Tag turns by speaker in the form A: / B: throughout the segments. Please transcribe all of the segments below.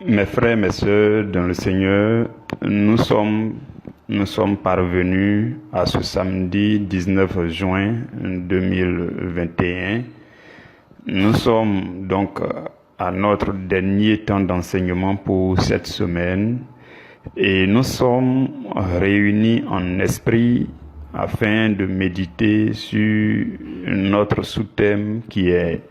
A: Mes frères, mes sœurs, dans le Seigneur, nous sommes parvenus à ce samedi 19 juin 2021. Nous sommes donc à notre dernier temps d'enseignement pour cette semaine et nous sommes réunis en esprit afin de méditer sur notre sous-thème qui est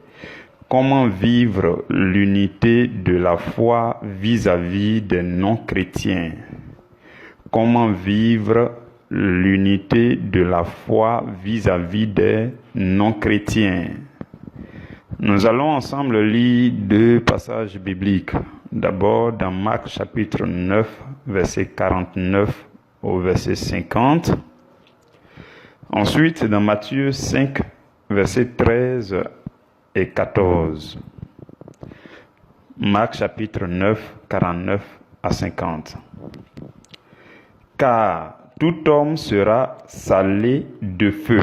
A: comment vivre l'unité de la foi vis-à-vis des non-chrétiens. Comment vivre l'unité de la foi vis-à-vis des non-chrétiens. Nous allons ensemble lire deux passages bibliques. D'abord dans Marc chapitre 9, verset 49 au verset 50. Ensuite dans Matthieu 5, verset 13 et 14. Marc chapitre 9, 49 à 50. Car tout homme sera salé de feu.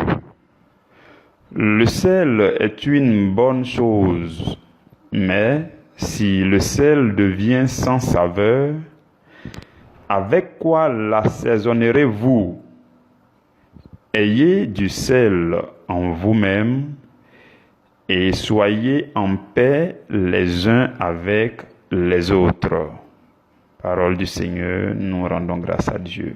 A: Le sel est une bonne chose, mais si le sel devient sans saveur, avec quoi l'assaisonnerez-vous? Ayez du sel en vous-même et soyez en paix les uns avec les autres. Parole du Seigneur, nous rendons grâce à Dieu.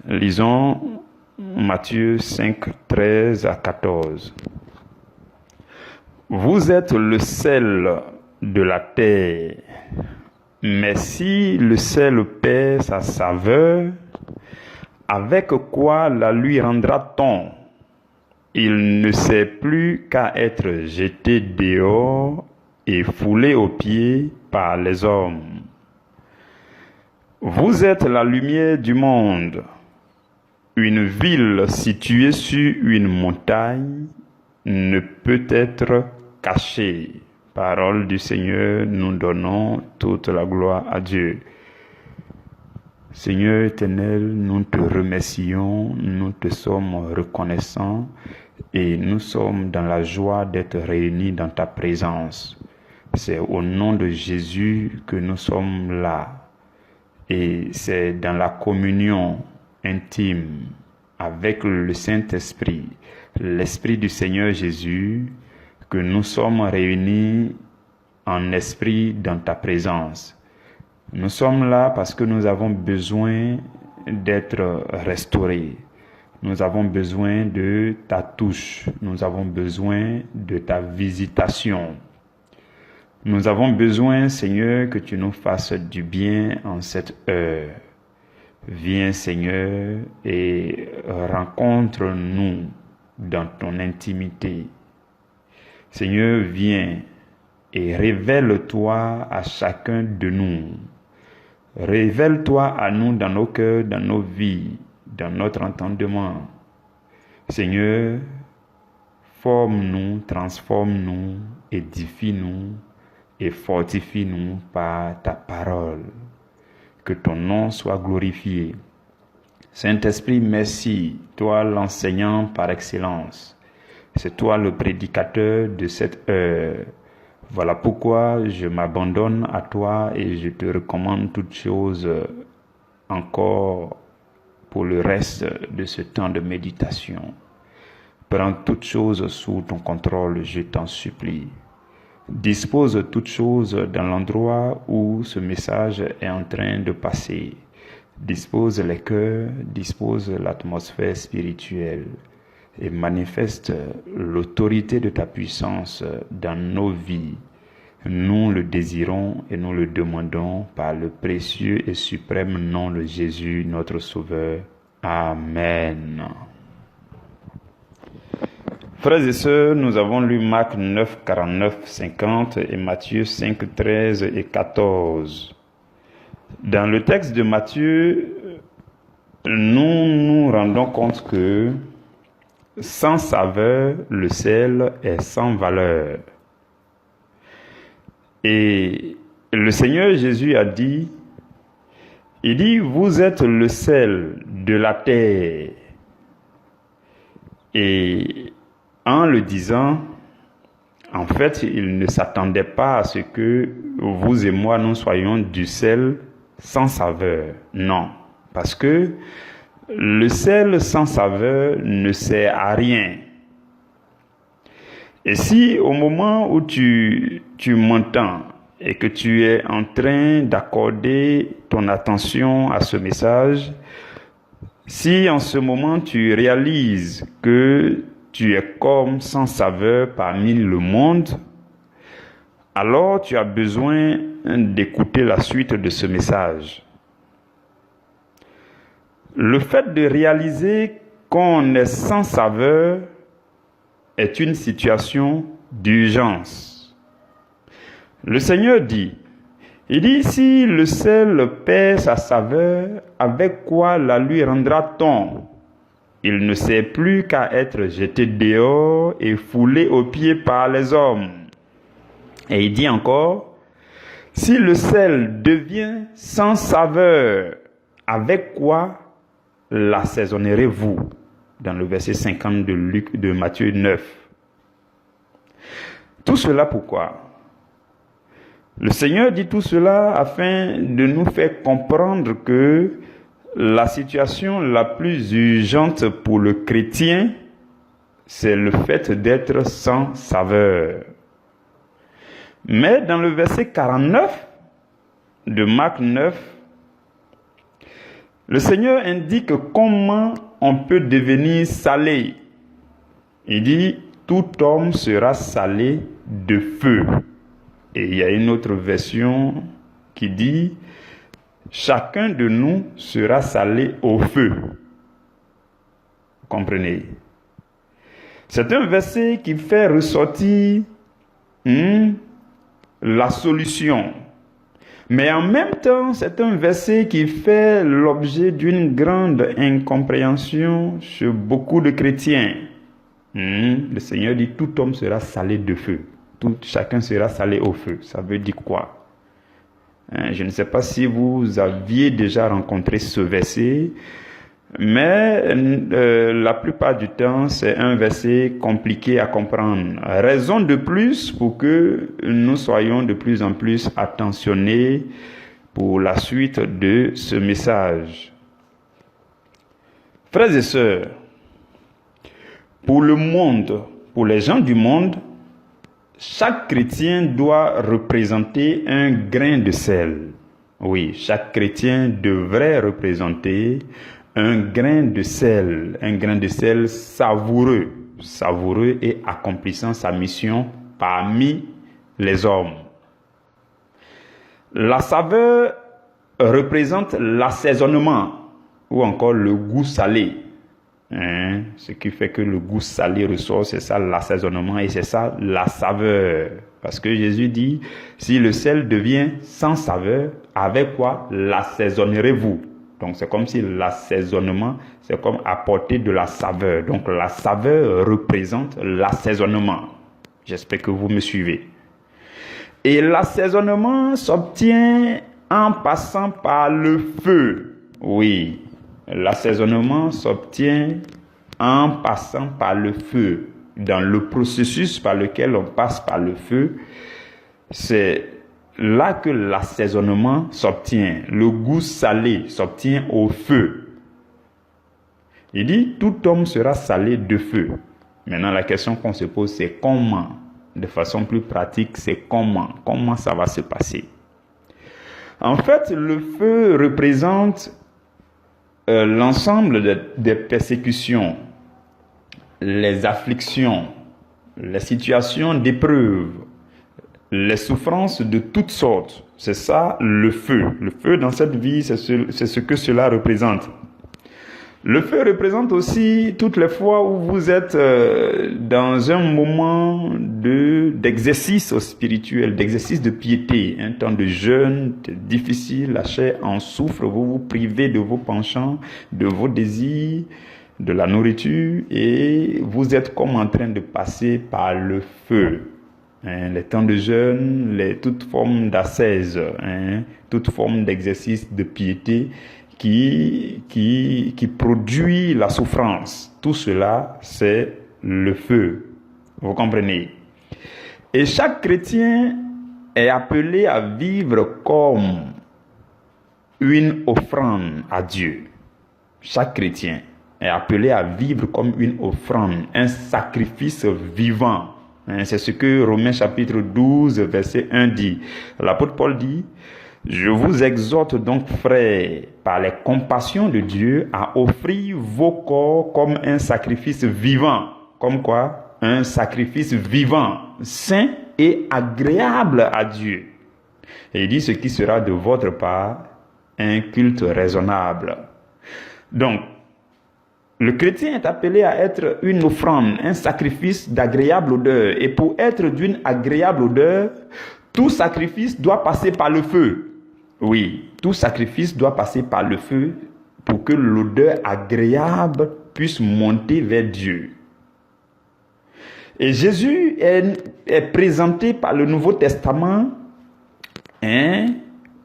A: Lisons Matthieu 5, 13 à 14. Vous êtes le sel de la terre, mais si le sel perd sa saveur, avec quoi la lui rendra-t-on? Il ne sert plus qu'à être jeté dehors et foulé aux pieds par les hommes. Vous êtes la lumière du monde. Une ville située sur une montagne ne peut être cachée. Parole du Seigneur, nous donnons toute la gloire à Dieu. Seigneur éternel, nous te remercions, nous te sommes reconnaissants et nous sommes dans la joie d'être réunis dans ta présence. C'est au nom de Jésus que nous sommes là et c'est dans la communion intime avec le Saint-Esprit, l'Esprit du Seigneur Jésus, que nous sommes réunis en esprit dans ta présence. Nous sommes là parce que nous avons besoin d'être restaurés. Nous avons besoin de ta touche. Nous avons besoin de ta visitation. Nous avons besoin, Seigneur, que tu nous fasses du bien en cette heure. Viens, Seigneur, et rencontre-nous dans ton intimité. Seigneur, viens et révèle-toi à chacun de nous. Révèle-toi à nous dans nos cœurs, dans nos vies, dans notre entendement. Seigneur, forme-nous, transforme-nous, édifie-nous et fortifie-nous par ta parole. Que ton nom soit glorifié. Saint-Esprit, merci, toi l'enseignant par excellence. C'est toi le prédicateur de cette heure. Voilà pourquoi je m'abandonne à toi et je te recommande toutes choses encore pour le reste de ce temps de méditation. Prends toutes choses sous ton contrôle, je t'en supplie. Dispose toutes choses dans l'endroit où ce message est en train de passer. Dispose les cœurs, dispose l'atmosphère spirituelle et manifeste l'autorité de ta puissance dans nos vies. Nous le désirons et nous le demandons par le précieux et suprême nom de Jésus, notre Sauveur. Amen. Frères et sœurs, nous avons lu Marc 9, 49, 50 et Matthieu 5, 13 et 14. Dans le texte de Matthieu, nous nous rendons compte que sans saveur, le sel est sans valeur. Et le Seigneur Jésus a dit, il dit, vous êtes le sel de la terre. Et en le disant, En fait, il ne s'attendait pas à ce que vous et moi, nous soyons du sel sans saveur. Non, parce que le sel sans saveur ne sert à rien. Et si au moment où tu m'entends et que tu es en train d'accorder ton attention à ce message, si en ce moment tu réalises que tu es comme sans saveur parmi le monde, alors tu as besoin d'écouter la suite de ce message. Le fait de réaliser qu'on est sans saveur est une situation d'urgence. Le Seigneur dit, si le sel perd sa saveur, avec quoi la lui rendra-t-on? Il ne sert plus qu'à être jeté dehors et foulé aux pieds par les hommes. Et il dit encore, si le sel devient sans saveur, avec quoi l'assaisonnerez-vous? Dans le verset 50 de Matthieu 9. Tout cela pourquoi? Le Seigneur dit tout cela afin de nous faire comprendre que la situation la plus urgente pour le chrétien, c'est le fait d'être sans saveur. Mais dans le verset 49 de Marc 9, le Seigneur indique comment on peut devenir salé. Il dit, tout homme sera salé de feu. Et il y a une autre version qui dit, chacun de nous sera salé au feu. Vous comprenez? C'est un verset qui fait ressortir la solution. Mais en même temps, c'est un verset qui fait l'objet d'une grande incompréhension chez beaucoup de chrétiens. Le Seigneur dit, tout homme sera salé de feu. Chacun sera salé au feu. Ça veut dire quoi? Je ne sais pas si vous aviez déjà rencontré ce verset, mais la plupart du temps, c'est un verset compliqué à comprendre. Raison de plus pour que nous soyons de plus en plus attentionnés pour la suite de ce message. Frères et sœurs, pour le monde, pour les gens du monde, chaque chrétien doit représenter un grain de sel. Oui, chaque chrétien devrait représenter un grain de sel savoureux et accomplissant sa mission parmi les hommes. La saveur représente l'assaisonnement ou encore le goût salé. Ce qui fait que le goût salé ressort, c'est ça l'assaisonnement et c'est ça la saveur. Parce que Jésus dit, si le sel devient sans saveur, avec quoi l'assaisonnerez-vous? Donc c'est comme si l'assaisonnement, c'est comme apporter de la saveur. Donc la saveur représente l'assaisonnement. J'espère que vous me suivez. Et l'assaisonnement s'obtient en passant par le feu. Oui. L'assaisonnement s'obtient en passant par le feu. Dans le processus par lequel on passe par le feu, c'est là que l'assaisonnement s'obtient. Le goût salé s'obtient au feu. Il dit, tout homme sera salé de feu. Maintenant, la question qu'on se pose, c'est comment? De façon plus pratique, c'est comment? Comment ça va se passer? En fait, le feu représente l'ensemble des persécutions, les afflictions, les situations d'épreuve, les souffrances de toutes sortes. C'est ça le feu. Le feu dans cette vie, c'est ce que cela représente. Le feu représente aussi toutes les fois où vous êtes dans un moment d'exercice spirituel, d'exercice de piété, un temps de jeûne difficile, la chair en souffre, vous vous privez de vos penchants, de vos désirs, de la nourriture, et vous êtes comme en train de passer par le feu. Les temps de jeûne, toute forme d'ascèse, toute forme d'exercice de piété qui produit la souffrance. Tout cela, c'est le feu. Vous comprenez? Et chaque chrétien est appelé à vivre comme une offrande à Dieu. Chaque chrétien est appelé à vivre comme une offrande, un sacrifice vivant. C'est ce que Romains chapitre 12, verset 1 dit. L'apôtre Paul dit: je vous exhorte donc, frères, par les compassions de Dieu, à offrir vos corps comme un sacrifice vivant. Comme quoi? Un sacrifice vivant, saint et agréable à Dieu. Et il dit: ce qui sera de votre part un culte raisonnable. Donc, le chrétien est appelé à être une offrande, un sacrifice d'agréable odeur. Et pour être d'une agréable odeur, tout sacrifice doit passer par le feu. Oui, tout sacrifice doit passer par le feu pour que l'odeur agréable puisse monter vers Dieu. Et Jésus est présenté par le Nouveau Testament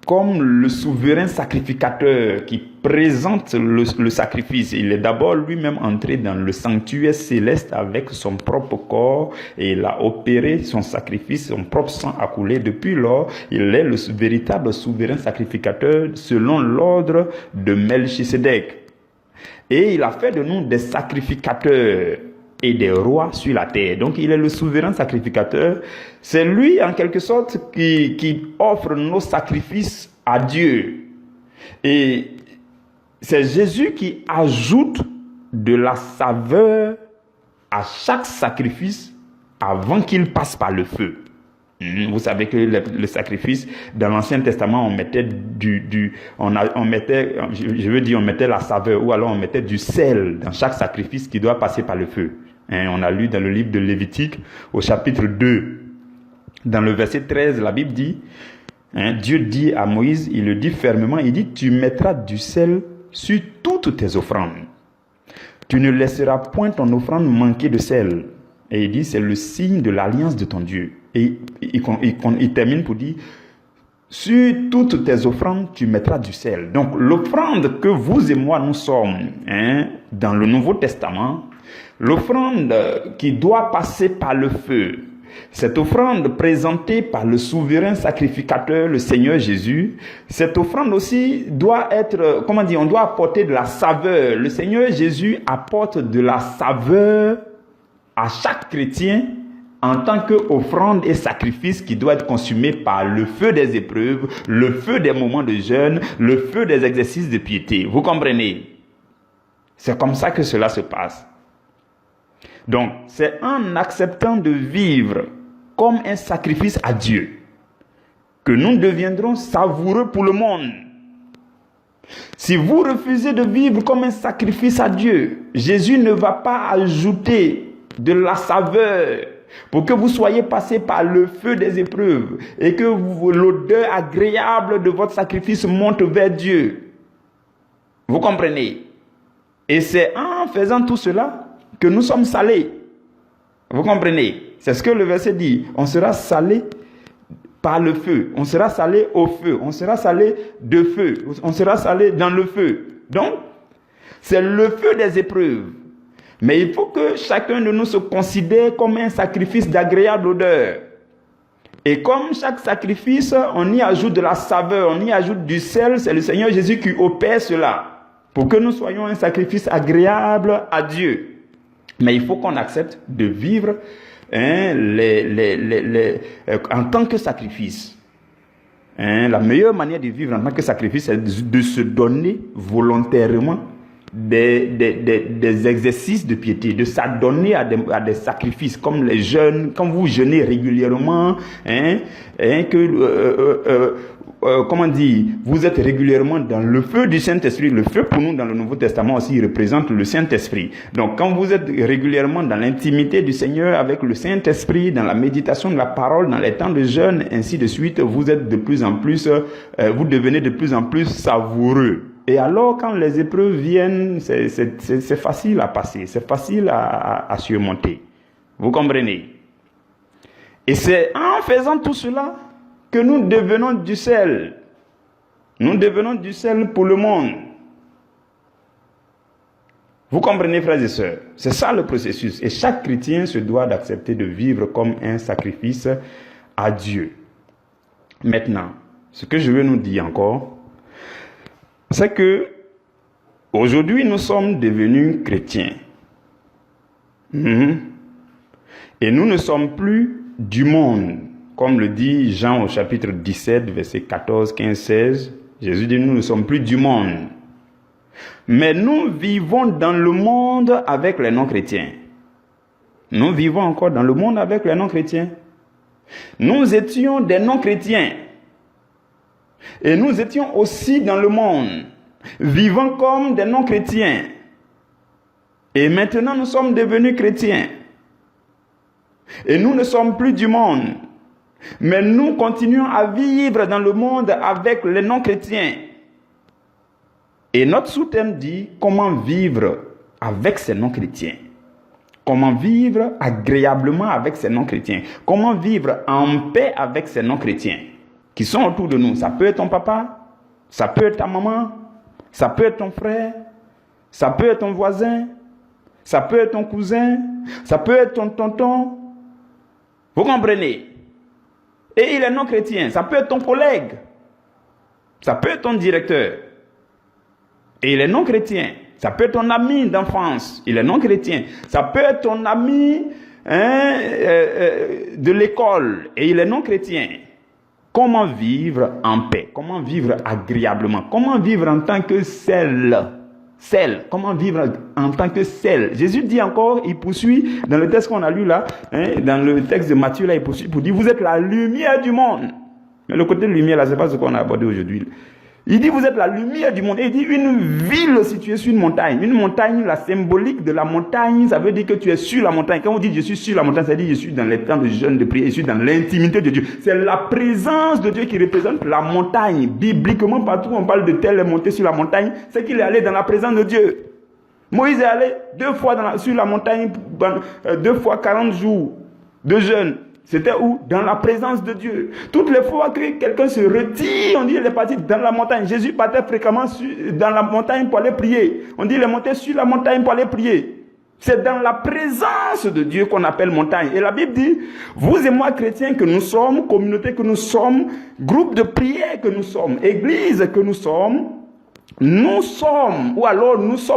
A: comme le souverain sacrificateur qui présente le sacrifice. Il est d'abord lui-même entré dans le sanctuaire céleste avec son propre corps et il a opéré son sacrifice, son propre sang a coulé. Depuis lors, il est le véritable souverain sacrificateur selon l'ordre de Melchisédek. Et il a fait de nous des sacrificateurs et des rois sur la terre. Donc il est le souverain sacrificateur. C'est lui en quelque sorte qui offre nos sacrifices à Dieu. Et c'est Jésus qui ajoute de la saveur à chaque sacrifice avant qu'il passe par le feu. Vous savez que le sacrifice, dans l'Ancien Testament, on mettait on mettait la saveur, ou alors on mettait du sel dans chaque sacrifice qui doit passer par le feu. On a lu dans le livre de Lévitique, au chapitre 2, dans le verset 13, la Bible dit, Dieu dit à Moïse, il le dit fermement, il dit: tu mettras du sel sur toutes tes offrandes. Tu ne laisseras point ton offrande manquer de sel. Et il dit: c'est le signe de l'alliance de ton Dieu. Et il termine pour dire: sur toutes tes offrandes, tu mettras du sel. Donc l'offrande que vous et moi nous sommes dans le Nouveau Testament, l'offrande qui doit passer par le feu, cette offrande présentée par le souverain sacrificateur, le Seigneur Jésus, cette offrande aussi doit être, on doit apporter de la saveur. Le Seigneur Jésus apporte de la saveur à chaque chrétien en tant qu'offrande et sacrifice qui doit être consumé par le feu des épreuves, le feu des moments de jeûne, le feu des exercices de piété. Vous comprenez? C'est comme ça que cela se passe. Donc, c'est en acceptant de vivre comme un sacrifice à Dieu que nous deviendrons savoureux pour le monde. Si vous refusez de vivre comme un sacrifice à Dieu, Jésus ne va pas ajouter de la saveur pour que vous soyez passé par le feu des épreuves et que l'odeur agréable de votre sacrifice monte vers Dieu. Vous comprenez? Et c'est en faisant tout cela que nous sommes salés. Vous comprenez? C'est ce que le verset dit. On sera salé par le feu. On sera salé au feu. On sera salé de feu. On sera salé dans le feu. Donc, c'est le feu des épreuves. Mais il faut que chacun de nous se considère comme un sacrifice d'agréable odeur. Et comme chaque sacrifice, on y ajoute de la saveur, on y ajoute du sel. C'est le Seigneur Jésus qui opère cela pour que nous soyons un sacrifice agréable à Dieu. Mais il faut qu'on accepte de vivre en tant que sacrifice. La meilleure manière de vivre en tant que sacrifice, c'est de se donner volontairement des exercices de piété, de s'adonner à des sacrifices, comme les jeûnes, quand vous jeûnez régulièrement, vous êtes régulièrement dans le feu du Saint-Esprit. Le feu pour nous dans le Nouveau Testament aussi représente le Saint-Esprit. Donc quand vous êtes régulièrement dans l'intimité du Seigneur avec le Saint-Esprit, dans la méditation de la parole, dans les temps de jeûne, ainsi de suite, vous êtes de plus en plus, vous devenez de plus en plus savoureux. Et alors, quand les épreuves viennent, c'est facile à passer, c'est facile à surmonter. Vous comprenez? Et c'est en faisant tout cela que nous devenons du sel. Nous devenons du sel pour le monde. Vous comprenez, frères et sœurs? C'est ça le processus. Et chaque chrétien se doit d'accepter de vivre comme un sacrifice à Dieu. Maintenant, ce que je veux nous dire encore, c'est que aujourd'hui, nous sommes devenus chrétiens. Et nous ne sommes plus du monde. Comme le dit Jean au chapitre 17, versets 14, 15, 16. Jésus dit, nous ne sommes plus du monde. Mais nous vivons dans le monde avec les non-chrétiens. Nous vivons encore dans le monde avec les non-chrétiens. Nous étions des non-chrétiens. Et nous étions aussi dans le monde, vivant comme des non-chrétiens. Et maintenant, nous sommes devenus chrétiens. Et nous ne sommes plus du monde. Mais nous continuons à vivre dans le monde avec les non-chrétiens. Et notre sous-thème dit comment vivre avec ces non-chrétiens. Comment vivre agréablement avec ces non-chrétiens. Comment vivre en paix avec ces non-chrétiens qui sont autour de nous. Ça peut être ton papa, ça peut être ta maman, ça peut être ton frère, ça peut être ton voisin, ça peut être ton cousin, ça peut être ton tonton. Vous comprenez? Et il est non-chrétien. Ça peut être ton collègue. Ça peut être ton directeur. Et il est non-chrétien. Ça peut être ton ami d'enfance. Il est non-chrétien. Ça peut être ton ami de l'école. Et il est non-chrétien. Comment vivre en paix? Comment vivre agréablement? Comment vivre en tant que sel? Comment vivre en tant que sel? Jésus dit encore, il poursuit dans le texte qu'on a lu là, dans le texte de Matthieu là, il poursuit pour dire, vous êtes la lumière du monde. Mais le côté de lumière là, c'est pas ce qu'on a abordé aujourd'hui. Il dit, vous êtes la lumière du monde. Et il dit, une ville située sur une montagne. Une montagne, la symbolique de la montagne, ça veut dire que tu es sur la montagne. Quand on dit je suis sur la montagne, ça veut dire je suis dans les temps de jeûne, de prière, je suis dans l'intimité de Dieu. C'est la présence de Dieu qui représente la montagne. Bibliquement, partout où on parle de tel est monté sur la montagne, c'est qu'il est allé dans la présence de Dieu. Moïse est allé 2 fois sur la montagne, 2 fois 40 jours de jeûne. C'était où? Dans la présence de Dieu. Toutes les fois que quelqu'un se retire, on dit il est parti dans la montagne. Jésus partait fréquemment dans la montagne pour aller prier. On dit il est monté sur la montagne pour aller prier. C'est dans la présence de Dieu qu'on appelle montagne. Et la Bible dit, vous et moi chrétiens que nous sommes, communauté que nous sommes, groupe de prière que nous sommes, église que nous sommes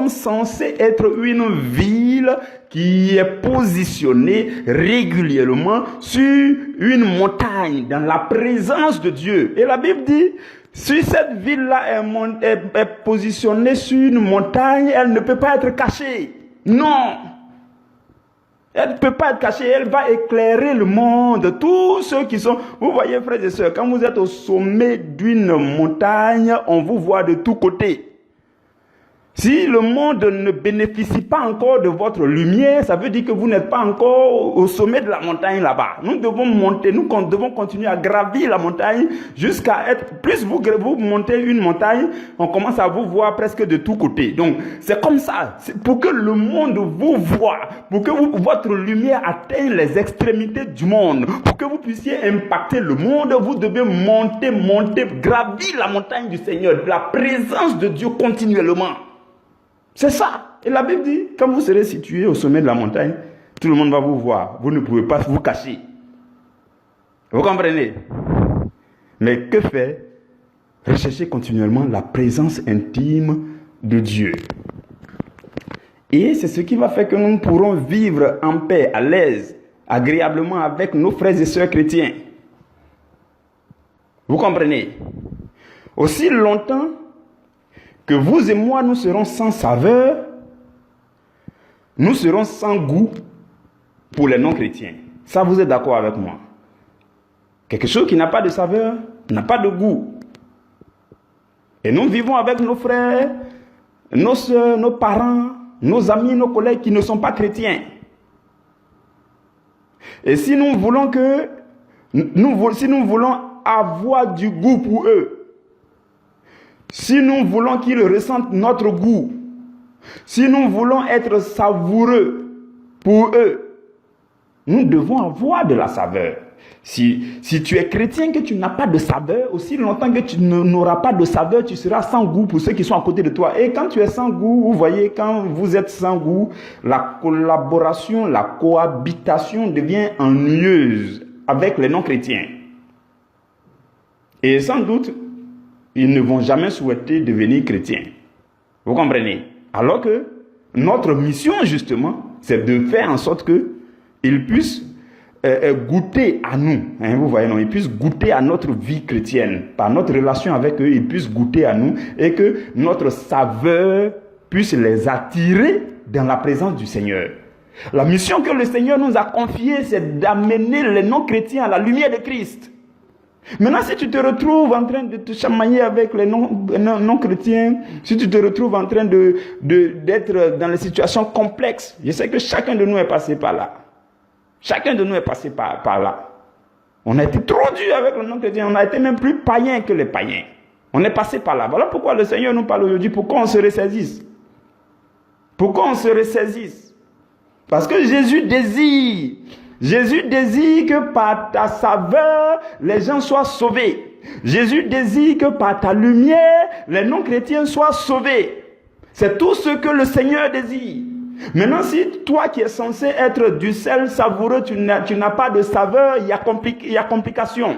A: censés être une ville qui est positionnée régulièrement sur une montagne, dans la présence de Dieu. Et la Bible dit, si cette ville-là est positionnée sur une montagne, elle ne peut pas être cachée. Non! Elle ne peut pas être cachée, elle va éclairer le monde. Tous ceux qui sont... Vous voyez, frères et sœurs, quand vous êtes au sommet d'une montagne, on vous voit de tous côtés. Si le monde ne bénéficie pas encore de votre lumière, ça veut dire que vous n'êtes pas encore au sommet de la montagne là-bas. Nous devons monter, nous devons continuer à gravir la montagne jusqu'à être... Plus vous montez une montagne, on commence à vous voir presque de tous côtés. Donc, c'est comme ça. C'est pour que le monde vous voie, pour que votre lumière atteigne les extrémités du monde, pour que vous puissiez impacter le monde, vous devez monter, gravir la montagne du Seigneur, la présence de Dieu continuellement. C'est ça. Et la Bible dit, quand vous serez situé au sommet de la montagne, tout le monde va vous voir. Vous ne pouvez pas vous cacher. Vous comprenez? Mais que faire? Rechercher continuellement la présence intime de Dieu. Et c'est ce qui va faire que nous pourrons vivre en paix, à l'aise, agréablement avec nos frères et sœurs chrétiens. Vous comprenez? Aussi longtemps que vous et moi, nous serons sans saveur, nous serons sans goût pour les non-chrétiens. Ça, vous êtes d'accord avec moi? Quelque chose qui n'a pas de saveur, n'a pas de goût. Et nous vivons avec nos frères, nos soeurs, nos parents, nos amis, nos collègues qui ne sont pas chrétiens. Et si nous voulons avoir du goût pour eux, si nous voulons qu'ils ressentent notre goût, si nous voulons être savoureux pour eux, nous devons avoir de la saveur. Si tu es chrétien, que tu n'as pas de saveur, aussi longtemps que tu n'auras pas de saveur, tu seras sans goût pour ceux qui sont à côté de toi. Et quand tu es sans goût, vous voyez, quand vous êtes sans goût, la collaboration, la cohabitation devient ennuyeuse avec les non-chrétiens. Et sans doute, ils ne vont jamais souhaiter devenir chrétiens. Vous comprenez? Alors que notre mission, justement, c'est de faire en sorte qu'ils puissent goûter à nous. Hein, vous voyez, non, ils puissent goûter à notre vie chrétienne. Par notre relation avec eux, ils puissent goûter à nous et que notre saveur puisse les attirer dans la présence du Seigneur. La mission que le Seigneur nous a confiée, c'est d'amener les non-chrétiens à la lumière de Christ. Maintenant, si tu te retrouves en train de te chamailler avec les non-chrétiens, si tu te retrouves en train d'être dans les situations complexes, je sais que chacun de nous est passé par là. Chacun de nous est passé par là. On a été trop dur avec les non-chrétiens, on a été même plus païens que les païens. On est passé par là. Voilà pourquoi le Seigneur nous parle aujourd'hui, pourquoi on se ressaisisse. Pourquoi on se ressaisisse? Parce que Jésus désire que par ta saveur, les gens soient sauvés. Jésus désire que par ta lumière, les non-chrétiens soient sauvés. C'est tout ce que le Seigneur désire. Maintenant, si toi qui es censé être du sel savoureux, tu n'as pas de saveur, il y a complication.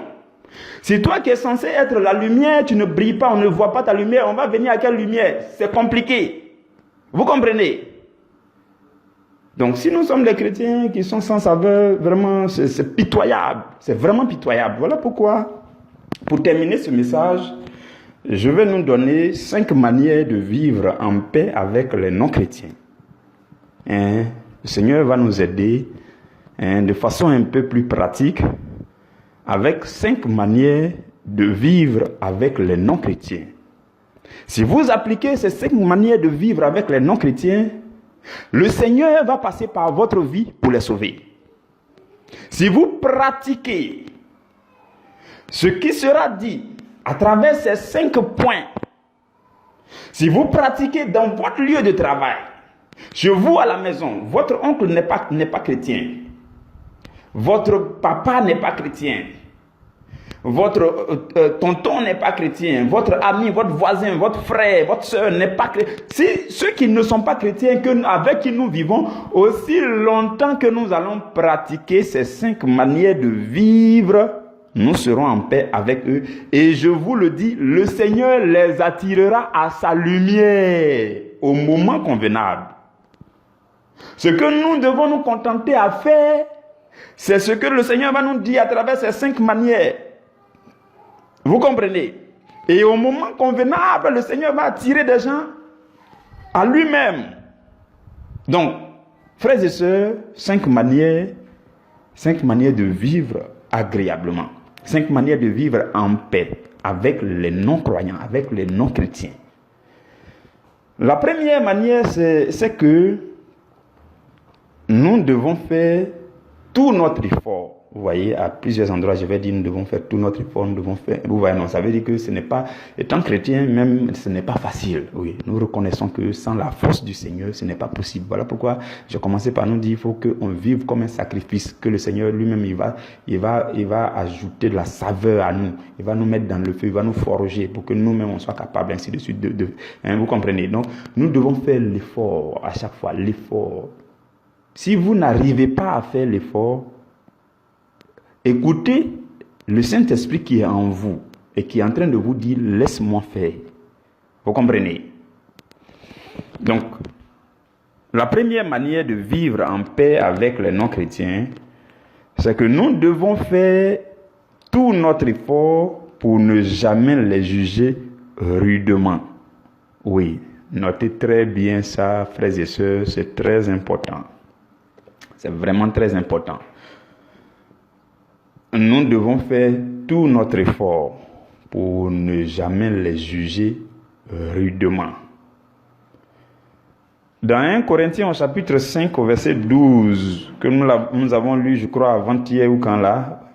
A: Si toi qui es censé être la lumière, tu ne brilles pas, on ne voit pas ta lumière, on va venir à quelle lumière? C'est compliqué. Vous comprenez? Donc, si nous sommes des chrétiens qui sont sans saveur, vraiment, c'est pitoyable. C'est vraiment pitoyable. Voilà pourquoi, pour terminer ce message, je vais nous donner 5 manières de vivre en paix avec les non-chrétiens. Le Seigneur va nous aider de façon un peu plus pratique avec 5 manières de vivre avec les non-chrétiens. Si vous appliquez ces 5 manières de vivre avec les non-chrétiens, le Seigneur va passer par votre vie pour les sauver. Si vous pratiquez ce qui sera dit à travers ces 5 points, si vous pratiquez dans votre lieu de travail, chez vous à la maison, votre oncle n'est pas chrétien, votre papa n'est pas chrétien, votre tonton n'est pas chrétien, votre ami, votre voisin, votre frère, votre soeur n'est pas chrétien. Si ceux qui ne sont pas chrétiens, avec qui nous vivons, aussi longtemps que nous allons pratiquer ces 5 manières de vivre, nous serons en paix avec eux. Et je vous le dis, le Seigneur les attirera à sa lumière au moment convenable. Ce que nous devons nous contenter à faire, c'est ce que le Seigneur va nous dire à travers ces 5 manières. Vous comprenez? Et au moment convenable, le Seigneur va attirer des gens à lui-même. Donc, frères et sœurs, 5 manières de vivre agréablement. 5 manières de vivre en paix avec les non-croyants, avec les non-chrétiens. La première manière, c'est que nous devons faire tout notre effort. Vous voyez, à plusieurs endroits, je vais dire, nous devons faire tout notre effort, nous devons faire... Vous voyez, non, ça veut dire que ce n'est pas... Étant chrétien, même, ce n'est pas facile. Oui, nous reconnaissons que sans la force du Seigneur, ce n'est pas possible. Voilà pourquoi j'ai commencé par nous dire, il faut qu'on vive comme un sacrifice, que le Seigneur lui-même, il va ajouter de la saveur à nous. Il va nous mettre dans le feu, il va nous forger pour que nous-mêmes, on soit capables, ainsi de suite. Vous comprenez? Donc, nous devons faire l'effort, à chaque fois, l'effort. Si vous n'arrivez pas à faire l'effort, écoutez le Saint-Esprit qui est en vous et qui est en train de vous dire « laisse-moi faire ». Vous comprenez? Donc, la première manière de vivre en paix avec les non-chrétiens, c'est que nous devons faire tout notre effort pour ne jamais les juger rudement. Oui, notez très bien ça, frères et sœurs, c'est très important. C'est vraiment très important. Nous devons faire tout notre effort pour ne jamais les juger rudement. Dans 1 Corinthiens au chapitre 5 au verset 12, que nous avons lu, je crois, avant-hier ou quand là,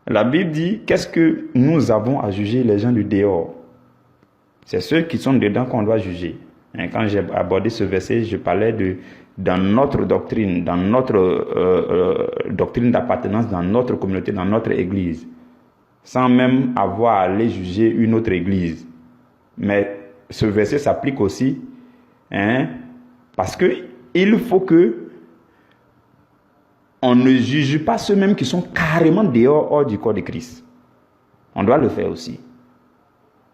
A: la Bible dit, qu'est-ce que nous avons à juger les gens du dehors? C'est ceux qui sont dedans qu'on doit juger. Quand j'ai abordé ce verset, je parlais dans notre doctrine, dans notre doctrine d'appartenance, dans notre communauté, dans notre église, sans même avoir à aller juger une autre église. Mais ce verset s'applique aussi, parce que il faut que on ne juge pas ceux-mêmes qui sont carrément hors du corps de Christ. On doit le faire aussi.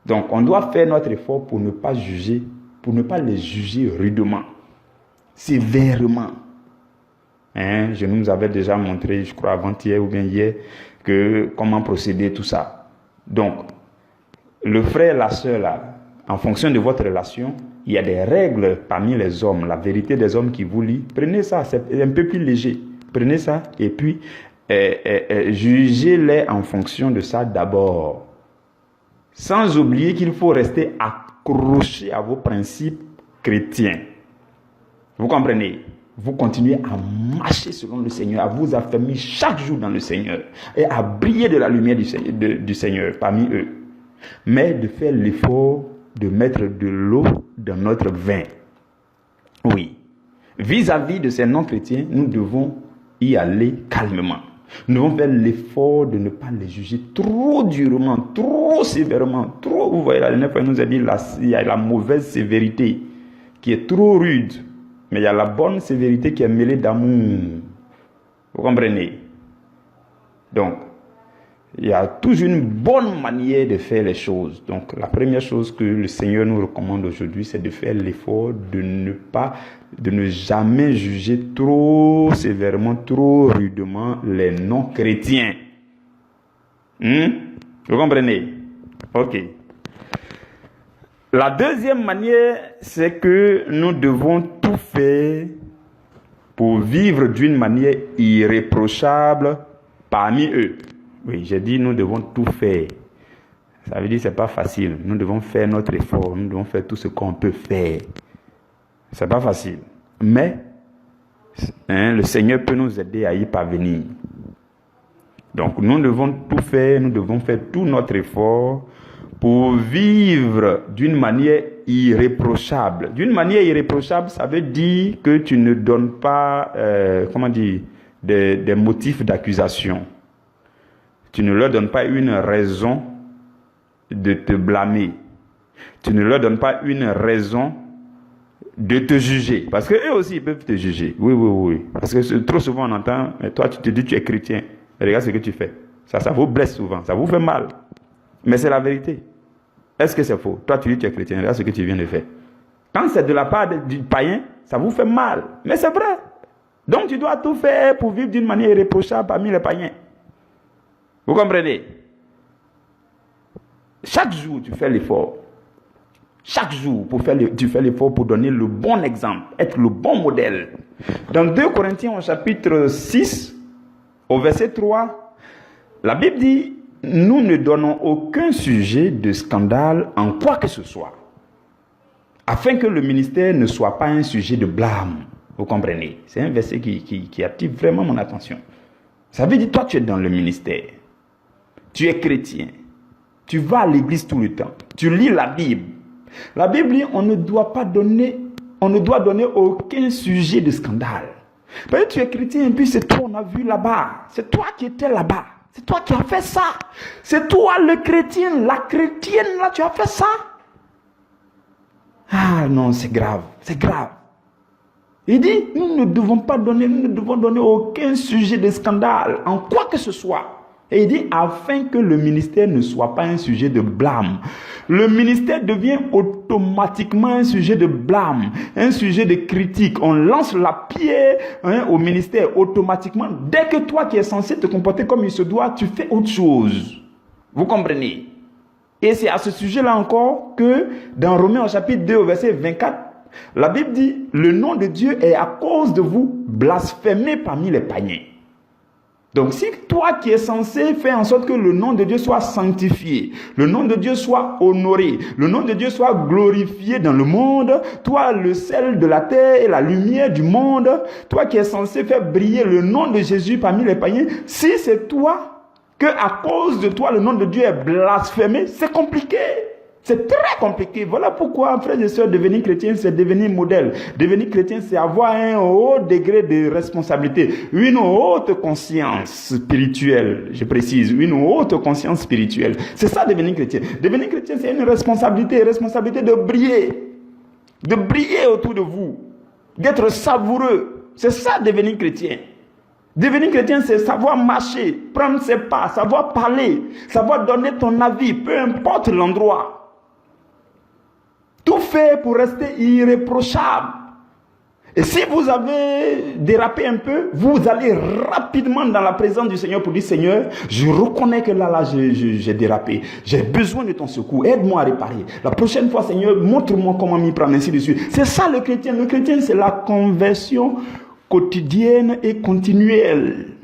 A: Donc, on doit faire notre effort pour ne pas juger, pour ne pas les juger rudement, sévèrement. Je nous avais déjà montré, je crois avant-hier ou bien hier, comment procéder, tout ça. Donc, le frère, la sœur, là, en fonction de votre relation, il y a des règles parmi les hommes, la vérité des hommes qui vous lie. Prenez ça, c'est un peu plus léger. Prenez ça et puis jugez-les en fonction de ça d'abord. Sans oublier qu'il faut rester accroché à vos principes chrétiens. Vous comprenez? Vous continuez à marcher selon le Seigneur, à vous affermir chaque jour dans le Seigneur et à briller de la lumière du Seigneur parmi eux. Mais de faire l'effort de mettre de l'eau dans notre vin. Oui. Vis-à-vis de ces non-chrétiens, nous devons y aller calmement. Nous devons faire l'effort de ne pas les juger trop durement, trop sévèrement, trop. Vous voyez, la dernière fois, il nous a dit il y a la mauvaise sévérité qui est trop rude, mais il y a la bonne sévérité qui est mêlée d'amour. Vous comprenez? Donc, il y a toujours une bonne manière de faire les choses. Donc, la première chose que le Seigneur nous recommande aujourd'hui, c'est de faire l'effort de ne jamais juger trop sévèrement, trop rudement les non-chrétiens. Vous comprenez? Ok. La deuxième manière, c'est que nous devons tout faire pour vivre d'une manière irréprochable parmi eux. Oui, j'ai dit nous devons tout faire. Ça veut dire que ce n'est pas facile. Nous devons faire notre effort. Nous devons faire tout ce qu'on peut faire. Ce n'est pas facile. Mais le Seigneur peut nous aider à y parvenir. Donc nous devons tout faire. Nous devons faire tout notre effort pour vivre d'une manière irréprochable. D'une manière irréprochable, ça veut dire que tu ne donnes pas des motifs d'accusation. Tu ne leur donnes pas une raison de te blâmer. Tu ne leur donnes pas une raison de te juger. Parce qu'eux aussi, ils peuvent te juger. Oui. Parce que trop souvent, on entend, mais toi, tu te dis que tu es chrétien. Regarde ce que tu fais. Ça vous blesse souvent. Ça vous fait mal. Mais c'est la vérité. Est-ce que c'est faux? Toi, tu dis que tu es chrétien. Regarde ce que tu viens de faire. Quand c'est de la part du païen, ça vous fait mal. Mais c'est vrai. Donc, tu dois tout faire pour vivre d'une manière irréprochable parmi les païens. Vous comprenez? Chaque jour, tu fais l'effort. Chaque jour, tu fais l'effort pour donner le bon exemple, être le bon modèle. Dans 2 Corinthiens, au chapitre 6, au verset 3, la Bible dit, nous ne donnons aucun sujet de scandale en quoi que ce soit, afin que le ministère ne soit pas un sujet de blâme. Vous comprenez? C'est un verset qui attire vraiment mon attention. Ça veut dire, toi, tu es dans le ministère. Tu es chrétien. Tu vas à l'église tout le temps. Tu lis la Bible. La Bible dit, on ne doit donner aucun sujet de scandale. Parce que tu es chrétien et puis c'est toi, on a vu là-bas. C'est toi qui étais là-bas. C'est toi qui as fait ça. C'est toi le chrétien, la chrétienne là, tu as fait ça. Ah non, c'est grave. C'est grave. Il dit, nous ne devons donner aucun sujet de scandale en quoi que ce soit. Et il dit, afin que le ministère ne soit pas un sujet de blâme. Le ministère devient automatiquement un sujet de blâme, un sujet de critique. On lance la pierre au ministère automatiquement. Dès que toi qui es censé te comporter comme il se doit, tu fais autre chose. Vous comprenez? Et c'est à ce sujet-là encore que dans Romains au chapitre 2 au verset 24, la Bible dit, le nom de Dieu est à cause de vous blasphémé parmi les païens. Donc si toi qui es censé faire en sorte que le nom de Dieu soit sanctifié, le nom de Dieu soit honoré, le nom de Dieu soit glorifié dans le monde, toi le sel de la terre et la lumière du monde, toi qui es censé faire briller le nom de Jésus parmi les païens, si c'est toi que à cause de toi le nom de Dieu est blasphémé, c'est compliqué. C'est très compliqué. Voilà pourquoi, frères et sœurs, devenir chrétien, c'est devenir modèle. Devenir chrétien, c'est avoir un haut degré de responsabilité, une haute conscience spirituelle, je précise, une haute conscience spirituelle. C'est ça, devenir chrétien. Devenir chrétien, c'est une responsabilité de briller autour de vous, d'être savoureux. C'est ça, devenir chrétien. Devenir chrétien, c'est savoir marcher, prendre ses pas, savoir parler, savoir donner ton avis, peu importe l'endroit. Tout fait pour rester irréprochable. Et si vous avez dérapé un peu, vous allez rapidement dans la présence du Seigneur pour dire, Seigneur, je reconnais que là, j'ai dérapé. J'ai besoin de ton secours. Aide-moi à réparer. La prochaine fois, Seigneur, montre-moi comment m'y prendre, ainsi de suite. C'est ça le chrétien. Le chrétien, c'est la conversion quotidienne et continuelle.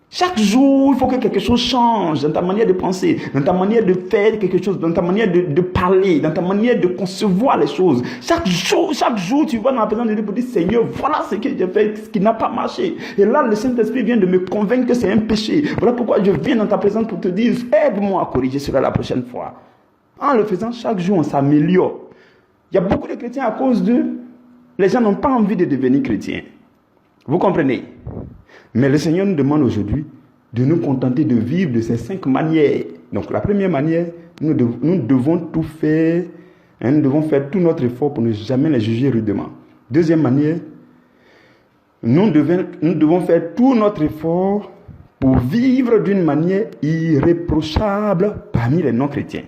A: Chaque jour, il faut que quelque chose change dans ta manière de penser, dans ta manière de faire quelque chose, dans ta manière de parler, dans ta manière de concevoir les choses. Chaque jour, tu vas dans la présence de Dieu pour dire, Seigneur, voilà ce que j'ai fait, ce qui n'a pas marché. Et là, le Saint-Esprit vient de me convaincre que c'est un péché. Voilà pourquoi je viens dans ta présence pour te dire, aide-moi à corriger cela la prochaine fois. En le faisant, chaque jour, on s'améliore. Il y a beaucoup de chrétiens à cause les gens n'ont pas envie de devenir chrétiens. Vous comprenez? Mais le Seigneur nous demande aujourd'hui de nous contenter de vivre de ces 5 manières. Donc la première manière, nous devons tout faire, nous devons faire tout notre effort pour ne jamais les juger rudement. Deuxième manière, nous devons faire tout notre effort pour vivre d'une manière irréprochable parmi les non-chrétiens.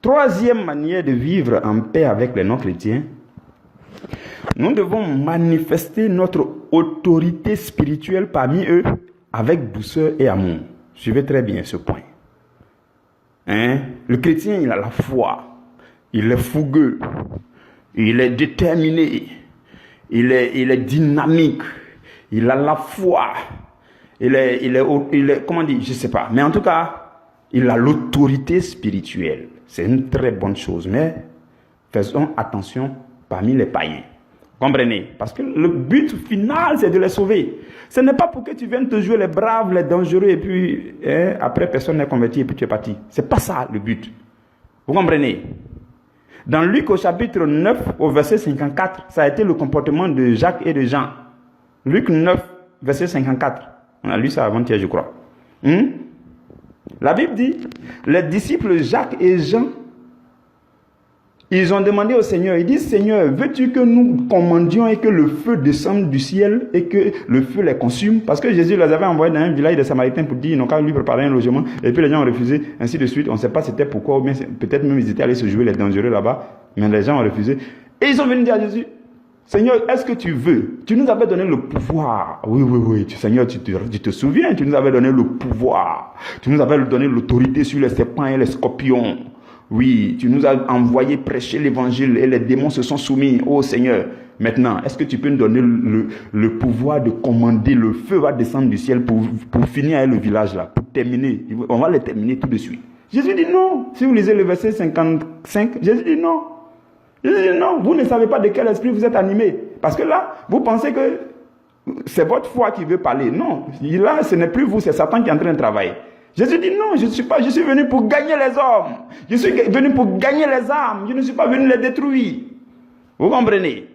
A: Troisième manière de vivre en paix avec les non-chrétiens, nous devons manifester notre autorité spirituelle parmi eux avec douceur et amour. Suivez très bien ce point. Le chrétien, il a la foi. Il est fougueux. Il est déterminé. Il est dynamique. Il a la foi. Il est comment dire, je ne sais pas. Mais en tout cas, il a l'autorité spirituelle. C'est une très bonne chose. Mais faisons attention parmi les païens. Comprenez? Parce que le but final, c'est de les sauver. Ce n'est pas pour que tu viennes te jouer les braves, les dangereux, et puis après, personne n'est converti, et puis tu es parti. Ce n'est pas ça le but. Vous comprenez? Dans Luc au chapitre 9, au verset 54, ça a été le comportement de Jacques et de Jean. Luc 9, verset 54. On a lu ça avant-hier, je crois. La Bible dit, les disciples Jacques et Jean, ils ont demandé au Seigneur, ils disent, Seigneur, veux-tu que nous commandions et que le feu descende du ciel et que le feu les consume? Parce que Jésus les avait envoyés dans un village de Samaritains pour dire, ils n'ont qu'à lui préparer un logement, et puis les gens ont refusé, ainsi de suite. On ne sait pas c'était pourquoi, mais peut-être même ils étaient allés se jouer les dangereux là-bas, mais les gens ont refusé. Et ils sont venus dire à Jésus, Seigneur, est-ce que tu veux? Tu nous avais donné le pouvoir. Oui, Seigneur, tu te souviens, tu nous avais donné le pouvoir. Tu nous avais donné l'autorité sur les serpents et les scorpions. Oui, tu nous as envoyé prêcher l'évangile et les démons se sont soumis. Oh Seigneur, maintenant, est-ce que tu peux nous donner le pouvoir de commander? Le feu va descendre du ciel pour finir avec le village là, pour terminer. On va les terminer tout de suite. Jésus dit non. Si vous lisez le verset 55, Jésus dit non. Jésus dit non, vous ne savez pas de quel esprit vous êtes animé. Parce que là, vous pensez que c'est votre foi qui veut parler. Non, là, ce n'est plus vous, c'est Satan qui est en train de travailler. Jésus dit non, je suis venu pour gagner les hommes. Je suis venu pour gagner les âmes. Je ne suis pas venu les détruire. Vous comprenez?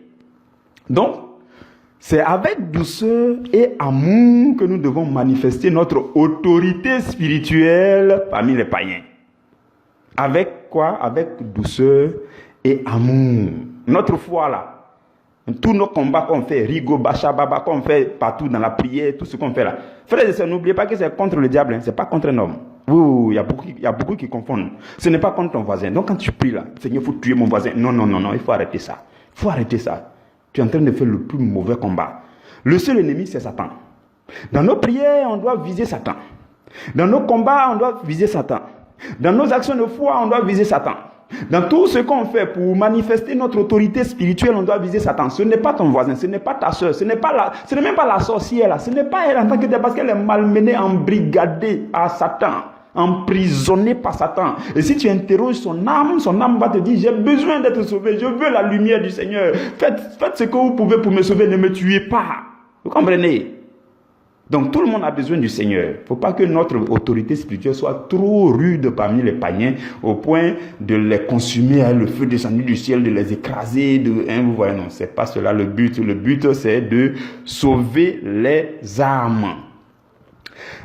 A: Donc, c'est avec douceur et amour que nous devons manifester notre autorité spirituelle parmi les païens. Avec quoi? Avec douceur et amour. Notre foi là. Tous nos combats qu'on fait, Rigo, Bacha, Baba, qu'on fait partout dans la prière, tout ce qu'on fait là. Frères et sœurs, n'oubliez pas que c'est contre le diable, ce n'est pas contre un homme. Il y a beaucoup qui confondent. Ce n'est pas contre ton voisin. Donc quand tu pries là, Seigneur, il faut tuer mon voisin. Non, il faut arrêter ça. Il faut arrêter ça. Tu es en train de faire le plus mauvais combat. Le seul ennemi, c'est Satan. Dans nos prières, on doit viser Satan. Dans nos combats, on doit viser Satan. Dans nos actions de foi, on doit viser Satan. Dans tout ce qu'on fait pour manifester notre autorité spirituelle, on doit viser Satan. Ce n'est pas ton voisin, ce n'est pas ta soeur, ce n'est même pas la sorcière là, ce n'est pas elle en tant que telle, parce qu'elle est malmenée, embrigadée à Satan, emprisonnée par Satan. Et si tu interroges son âme va te dire, j'ai besoin d'être sauvé, je veux la lumière du Seigneur. Faites ce que vous pouvez pour me sauver, ne me tuez pas. Vous comprenez? Donc tout le monde a besoin du Seigneur. Il ne faut pas que notre autorité spirituelle soit trop rude parmi les païens au point de les consumer avec le feu descendu du ciel, de les écraser. Vous voyez, non, ce n'est pas cela le but. Le but, c'est de sauver les âmes.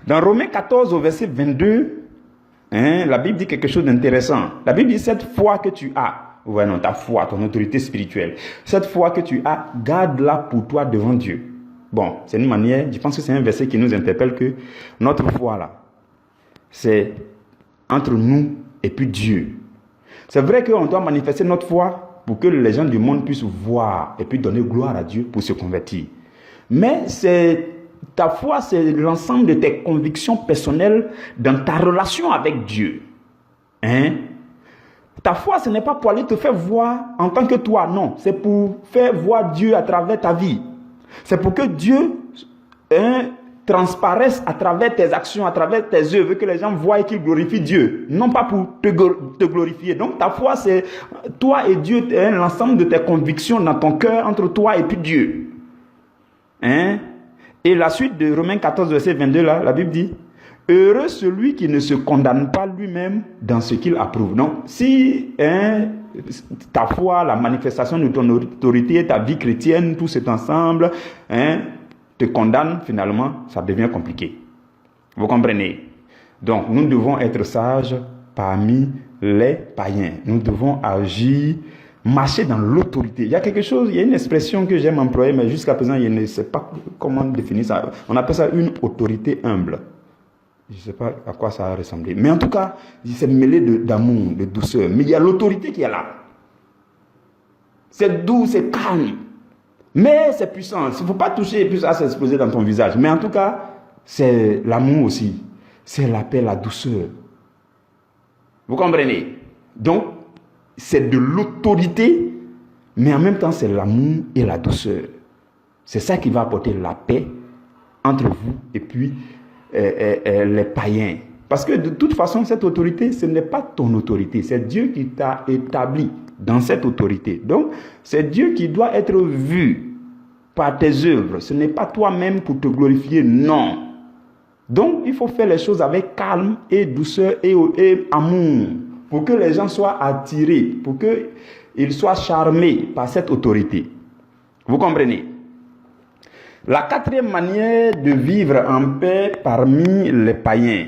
A: Dans Romains 14, au verset 22, la Bible dit quelque chose d'intéressant. La Bible dit, cette foi que tu as, vous voyez, non, ta foi, ton autorité spirituelle, cette foi que tu as, garde-la pour toi devant Dieu. Bon, c'est une manière, je pense que c'est un verset qui nous interpelle que notre foi là, c'est entre nous et puis Dieu. C'est vrai qu'on doit manifester notre foi pour que les gens du monde puissent voir et puis donner gloire à Dieu pour se convertir. Mais ta foi, c'est l'ensemble de tes convictions personnelles dans ta relation avec Dieu. Ta foi, ce n'est pas pour aller te faire voir en tant que toi, non. C'est pour faire voir Dieu à travers ta vie. C'est pour que Dieu transparaisse à travers tes actions, à travers tes œuvres, que les gens voient et qu'ils glorifient Dieu, non pas pour te glorifier. Donc ta foi, c'est toi et Dieu, l'ensemble de tes convictions dans ton cœur, entre toi et puis Dieu. Et la suite de Romains 14, verset 22, là, la Bible dit, « Heureux celui qui ne se condamne pas lui-même dans ce qu'il approuve. » Donc, si ta foi, la manifestation de ton autorité, ta vie chrétienne, tout cet ensemble, te condamne, finalement, ça devient compliqué. Vous comprenez? Donc, nous devons être sages parmi les païens. Nous devons agir, marcher dans l'autorité. Il y a quelque chose, il y a une expression que j'aime employer, mais jusqu'à présent, je ne sais pas comment définir ça. On appelle ça une autorité humble. Je ne sais pas à quoi ça a ressemblé. Mais en tout cas, c'est mêlé d'amour, de douceur. Mais il y a l'autorité qui est là. C'est doux, c'est calme. Mais c'est puissant. Il ne faut pas toucher et puis ça s'exploser dans ton visage. Mais en tout cas, c'est l'amour aussi. C'est la paix, la douceur. Vous comprenez? Donc, c'est de l'autorité, mais en même temps, c'est l'amour et la douceur. C'est ça qui va apporter la paix entre vous et puis les païens. Parce que de toute façon, cette autorité, ce n'est pas ton autorité. C'est Dieu qui t'a établi dans cette autorité. Donc, c'est Dieu qui doit être vu par tes œuvres. Ce n'est pas toi-même pour te glorifier, non. Donc, il faut faire les choses avec calme et douceur et amour pour que les gens soient attirés, pour qu'ils soient charmés par cette autorité. Vous comprenez? La quatrième manière de vivre en paix parmi les païens.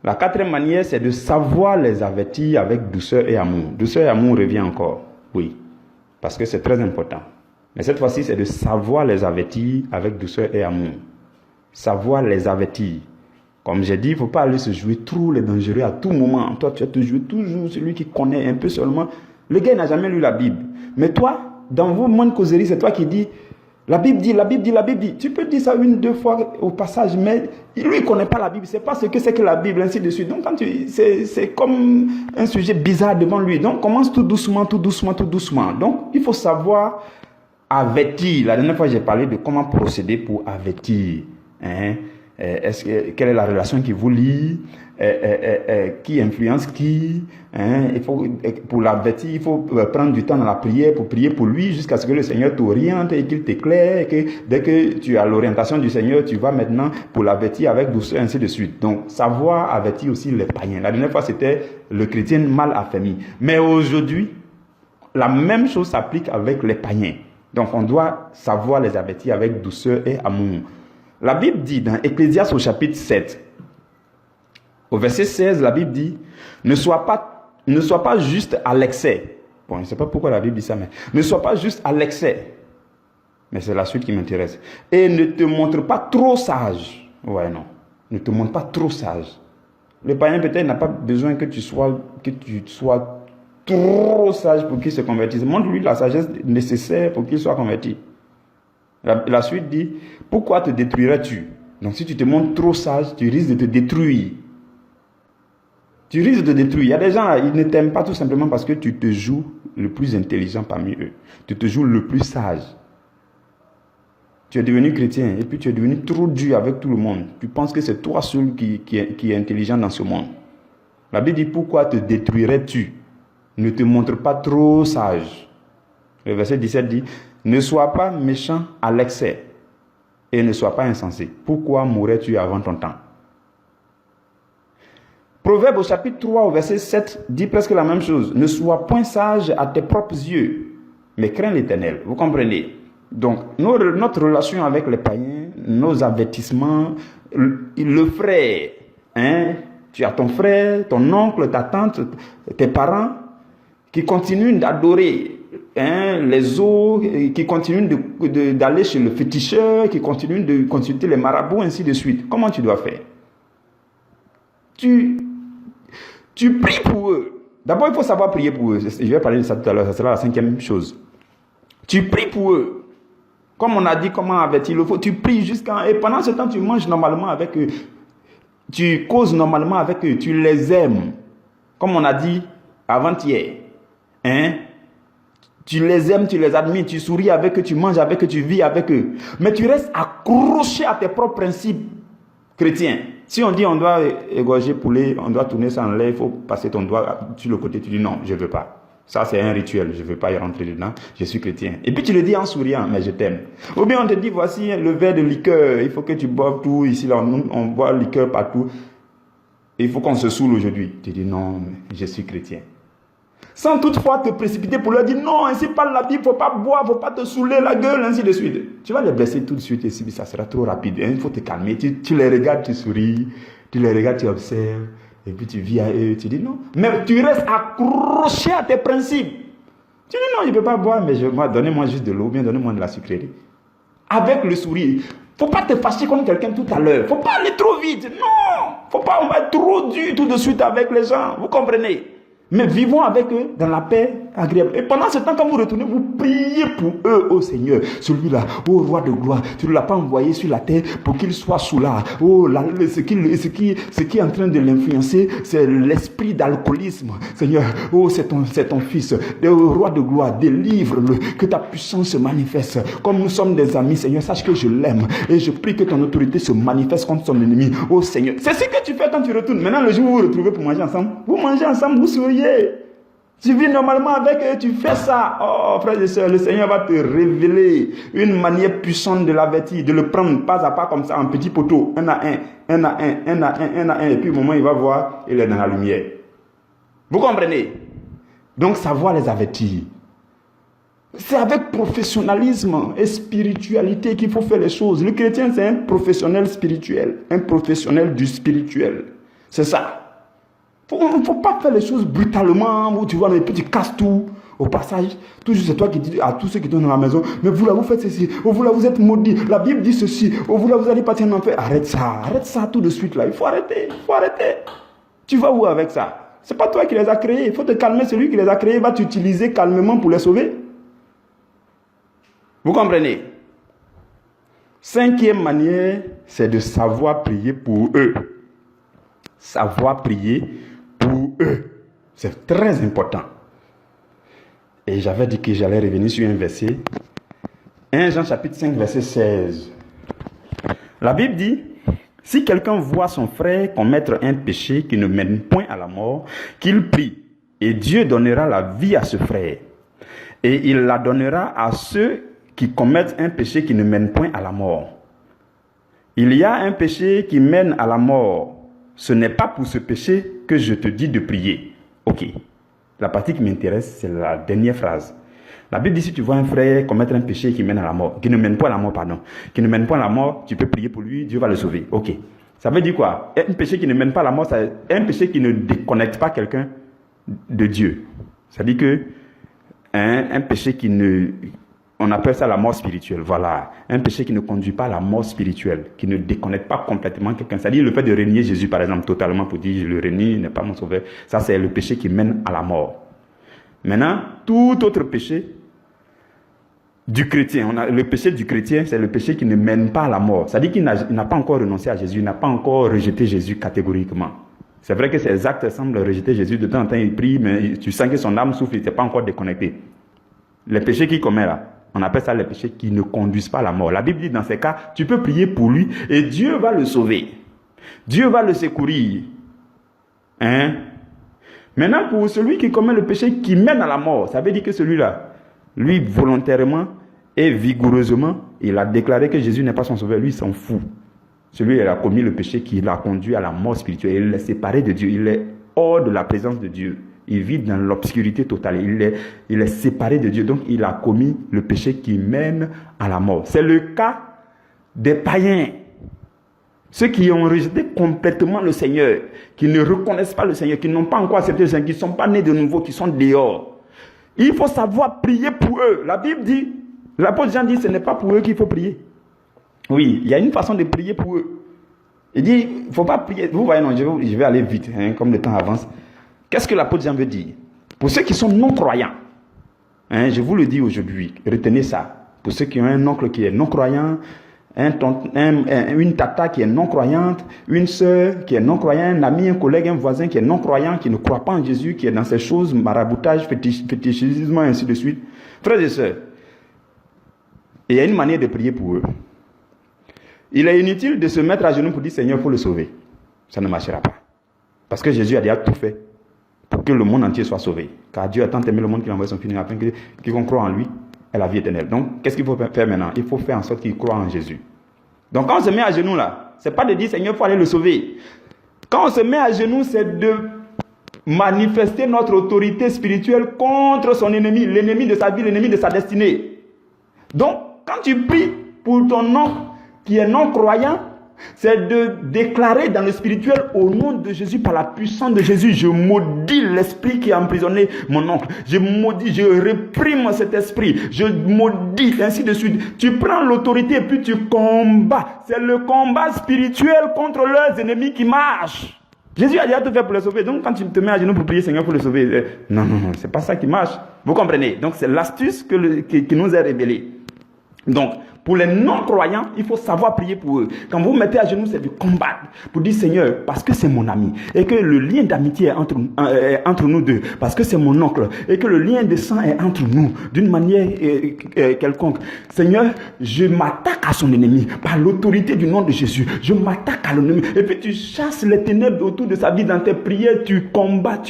A: La quatrième manière, c'est de savoir les avertir avec douceur et amour. Douceur et amour revient encore, oui, parce que c'est très important. Mais cette fois-ci, c'est de savoir les avertir avec douceur et amour. Savoir les avertir. Comme j'ai dit, il ne faut pas aller se jouer trop les dangereux à tout moment. Toi, tu vas te jouer toujours celui qui connaît un peu seulement. Le gars n'a jamais lu la Bible. Mais toi, dans vos moments de causerie, c'est toi qui dis, la Bible dit, la Bible dit, la Bible dit. Tu peux dire ça une, deux fois au passage, mais lui, il ne connaît pas la Bible. C'est pas ce que c'est que la Bible, ainsi de suite. Donc, c'est comme un sujet bizarre devant lui. Donc, commence tout doucement, tout doucement, tout doucement. Donc, il faut savoir avertir. La dernière fois, j'ai parlé de comment procéder pour avertir. Quelle est la relation qui vous lie, qui influence qui, il faut, pour l'avertir, il faut prendre du temps dans la prière pour prier pour lui jusqu'à ce que le Seigneur t'oriente et qu'il t'éclaire, et que dès que tu as l'orientation du Seigneur, tu vas maintenant pour l'avertir avec douceur, ainsi de suite. Donc, savoir avertir aussi les païens. La dernière fois, c'était le chrétien mal affermi. Mais aujourd'hui, la même chose s'applique avec les païens. Donc, on doit savoir les avertir avec douceur et amour. La Bible dit dans Ecclésiaste au chapitre 7, au verset 16, la Bible dit, ne sois pas juste à l'excès. Bon, je ne sais pas pourquoi la Bible dit ça, mais ne sois pas juste à l'excès. Mais c'est la suite qui m'intéresse. Et ne te montre pas trop sage. Ouais, non. Ne te montre pas trop sage. Le païen peut-être n'a pas besoin que tu sois trop sage pour qu'il se convertisse. Montre-lui la sagesse nécessaire pour qu'il soit converti. La suite dit, pourquoi te détruirais-tu? Donc si tu te montres trop sage, tu risques de te détruire. Tu risques de te détruire. Il y a des gens là, ils ne t'aiment pas tout simplement parce que tu te joues le plus intelligent parmi eux. Tu te joues le plus sage. Tu es devenu chrétien et puis tu es devenu trop dur avec tout le monde. Tu penses que c'est toi seul qui est intelligent dans ce monde. La Bible dit, pourquoi te détruirais-tu? Ne te montre pas trop sage. Le verset 17 dit, ne sois pas méchant à l'excès. et ne sois pas insensé. Pourquoi mourrais-tu avant ton temps? Proverbe au chapitre 3 au verset 7 dit presque la même chose. Ne sois point sage à tes propres yeux, mais crains l'Éternel. Vous comprenez? Donc, notre relation avec les païens, nos avertissements, le frère, hein, tu as ton frère, ton oncle, ta tante, tes parents qui continuent d'adorer les eaux, qui continuent d'aller chez le féticheur, qui continuent de consulter les marabouts, ainsi de suite. Comment tu dois faire? Tu pries pour eux. D'abord, il faut savoir prier pour eux. Je vais parler de ça tout à l'heure, ça sera la 5e chose. Tu pries pour eux. Comme on a dit, comment avait-il le faut, tu pries jusqu'à... Et pendant ce temps, tu manges normalement avec eux. Tu causes normalement avec eux. Tu les aimes. Comme on a dit avant-hier. Hein? Tu les aimes, tu les admires, tu souris avec eux, tu manges avec eux, tu vis avec eux. Mais tu restes accroché à tes propres principes chrétiens. Si on dit on doit égorger poulet, on doit tourner ça en l'air, il faut passer ton doigt sur le côté, tu dis non, je ne veux pas. Ça, c'est un rituel, je ne veux pas y rentrer dedans, je suis chrétien. Et puis tu le dis en souriant, mais je t'aime. Ou bien on te dit, voici le verre de liqueur, il faut que tu boives tout, ici, là, on boit liqueur partout. Il faut qu'on se saoule aujourd'hui. Tu dis, non, je suis chrétien. Sans toutefois te précipiter pour leur dire, non, ainsi parle la Bible, il ne faut pas boire, il ne faut pas te saouler la gueule, ainsi de suite. Tu vas les blesser tout de suite, et ça sera trop rapide. Il faut te calmer, tu les regardes, tu souris, tu les regardes, tu observes. Et puis tu vis à eux, tu dis non. Mais tu restes accroché à tes principes. Tu dis non, je ne peux pas boire, mais donnez-moi juste de l'eau, bien donnez-moi de la sucrerie. Avec le sourire. Il ne faut pas te fâcher comme quelqu'un tout à l'heure. Il ne faut pas aller trop vite. Non. Il ne faut pas on va être trop dur tout de suite avec les gens. Vous comprenez? Mais vivons avec eux dans la paix agréable. Et pendant ce temps, quand vous retournez, vous priez pour eux, ô Seigneur. Celui-là, ô roi de gloire, tu ne l'as pas envoyé sur la terre pour qu'il soit sous là. Oh, ce qui est en train de l'influencer, c'est l'esprit d'alcoolisme. Seigneur, oh, c'est ton fils. Roi de gloire, délivre-le, que ta puissance se manifeste. Comme nous sommes des amis, Seigneur, sache que je l'aime. Et je prie que ton autorité se manifeste contre son ennemi. Oh Seigneur, c'est ce que tu fais quand tu retournes. Maintenant, le jour où vous vous retrouvez pour manger ensemble, vous mangez ensemble, vous souriez. Tu vis normalement avec eux, tu fais ça. Oh, frères et sœurs, le Seigneur va te révéler une manière puissante de l'avertir, de le prendre pas à pas comme ça, en petit poteau, un à un, et puis au moment où il va voir, il est dans la lumière. Vous comprenez? Donc, savoir les avertir. C'est avec professionnalisme et spiritualité qu'il faut faire les choses. Le chrétien, c'est un professionnel spirituel, un professionnel du spirituel. C'est ça. Il ne faut pas faire les choses brutalement, où tu vois, et puis tu casses tout. Au passage, toujours c'est toi qui dis à tous ceux qui sont dans la maison, mais vous là, vous faites ceci, oh, vous là, vous êtes maudits, la Bible dit ceci, oh, vous là, vous allez partir en enfer. Arrête ça tout de suite là, il faut arrêter. Tu vas où avec ça? Ce n'est pas toi qui les as créés, il faut te calmer, celui qui les a créés va t'utiliser calmement pour les sauver. Vous comprenez? 5e manière, c'est de savoir prier pour eux. Savoir prier pour eux. C'est très important. Et j'avais dit que j'allais revenir sur un verset. 1 Jean chapitre 5 verset 16. La Bible dit, si quelqu'un voit son frère commettre un péché qui ne mène point à la mort, qu'il prie, et Dieu donnera la vie à ce frère. Et il la donnera à ceux qui commettent un péché qui ne mène point à la mort. Il y a un péché qui mène à la mort. Ce n'est pas pour ce péché que je te dis de prier. Ok. La partie qui m'intéresse, c'est la dernière phrase. La Bible dit, si tu vois un frère commettre un péché qui mène à la mort, qui ne mène pas à la mort, qui ne mène pas à la mort, tu peux prier pour lui, Dieu va le sauver. Ok. Ça veut dire quoi? Un péché qui ne mène pas à la mort, c'est un péché qui ne déconnecte pas quelqu'un de Dieu. Ça veut dire que un péché qui ne... On appelle ça la mort spirituelle, voilà. Un péché qui ne conduit pas à la mort spirituelle, qui ne déconnecte pas complètement quelqu'un. C'est-à-dire le fait de renier Jésus, par exemple, totalement pour dire le renie n'est pas mon sauveur. Ça, c'est le péché qui mène à la mort. Maintenant, tout autre péché du chrétien, le péché du chrétien, c'est le péché qui ne mène pas à la mort. C'est-à-dire qu'il n'a pas encore renoncé à Jésus, il n'a pas encore rejeté Jésus catégoriquement. C'est vrai que ses actes semblent rejeter Jésus. De temps en temps, il prie, mais tu sens que son âme souffre, il n'est pas encore déconnecté. Les péchés qu'il commet là, on appelle ça les péchés qui ne conduisent pas à la mort. La Bible dit dans ces cas, tu peux prier pour lui et Dieu va le sauver. Dieu va le secourir. Hein? Maintenant, pour celui qui commet le péché qui mène à la mort, ça veut dire que celui-là, lui, volontairement, Et vigoureusement, il a déclaré que Jésus n'est pas son sauveur. Lui, il s'en fout. Celui qui a commis le péché qui l'a conduit à la mort spirituelle. Il est séparé de Dieu. Il est hors de la présence de Dieu. Il vit dans l'obscurité totale. Il est séparé de Dieu. Donc, il a commis le péché qui mène à la mort. C'est le cas des païens. Ceux qui ont rejeté complètement le Seigneur, qui ne reconnaissent pas le Seigneur, qui n'ont pas encore accepté le Seigneur, qui ne sont pas nés de nouveau, qui sont dehors. Il faut savoir prier pour eux. La Bible dit, l'apôtre Jean dit, ce n'est pas pour eux qu'il faut prier. Oui, il y a une façon de prier pour eux. Il dit, il ne faut pas prier. Vous voyez, non, je vais aller vite, comme le temps avance. Qu'est-ce que l'apôtre Jean veut dire? Pour ceux qui sont non-croyants, je vous le dis aujourd'hui, retenez ça. Pour ceux qui ont un oncle qui est non-croyant, une tata qui est non-croyante, une sœur qui est non-croyante, un ami, un collègue, un voisin qui est non-croyant, qui ne croit pas en Jésus, qui est dans ces choses, maraboutage, fétichisme, ainsi de suite. Frères et sœurs, il y a une manière de prier pour eux. Il est inutile de se mettre à genoux pour dire Seigneur, il faut le sauver. Ça ne marchera pas. Parce que Jésus a déjà tout fait pour que le monde entier soit sauvé. Car Dieu a tant aimé le monde qu'il a envoyé son Fils afin que quiconque croit en lui ait la vie éternelle. Donc, qu'est-ce qu'il faut faire maintenant? Il faut faire en sorte qu'il croit en Jésus. Donc, quand on se met à genoux là, ce n'est pas de dire Seigneur, il faut aller le sauver. Quand on se met à genoux, c'est de manifester notre autorité spirituelle contre son ennemi, l'ennemi de sa vie, l'ennemi de sa destinée. Donc, quand tu pries pour ton oncle qui est non-croyant, c'est de déclarer dans le spirituel au nom de Jésus, par la puissance de Jésus, je maudis l'esprit qui a emprisonné mon oncle. Je maudis, je réprime cet esprit. Je maudis, ainsi de suite. Tu prends l'autorité et puis tu combats. C'est le combat spirituel contre leurs ennemis qui marche. Jésus a déjà tout fait pour le sauver. Donc quand tu te mets à genoux pour prier Seigneur pour le sauver, non, c'est pas ça qui marche. Vous comprenez? Donc c'est l'astuce qui nous est révélée. Donc, pour les non-croyants, il faut savoir prier pour eux. Quand vous vous mettez à genoux, c'est de combattre. Pour dire Seigneur, parce que c'est mon ami. Et que le lien d'amitié est entre nous deux. Parce que c'est mon oncle. Et que le lien de sang est entre nous. D'une manière quelconque. Seigneur, je m'attaque à son ennemi. Par l'autorité du nom de Jésus. Je m'attaque à l'ennemi. Et puis tu chasses les ténèbres autour de sa vie dans tes prières. Tu combats.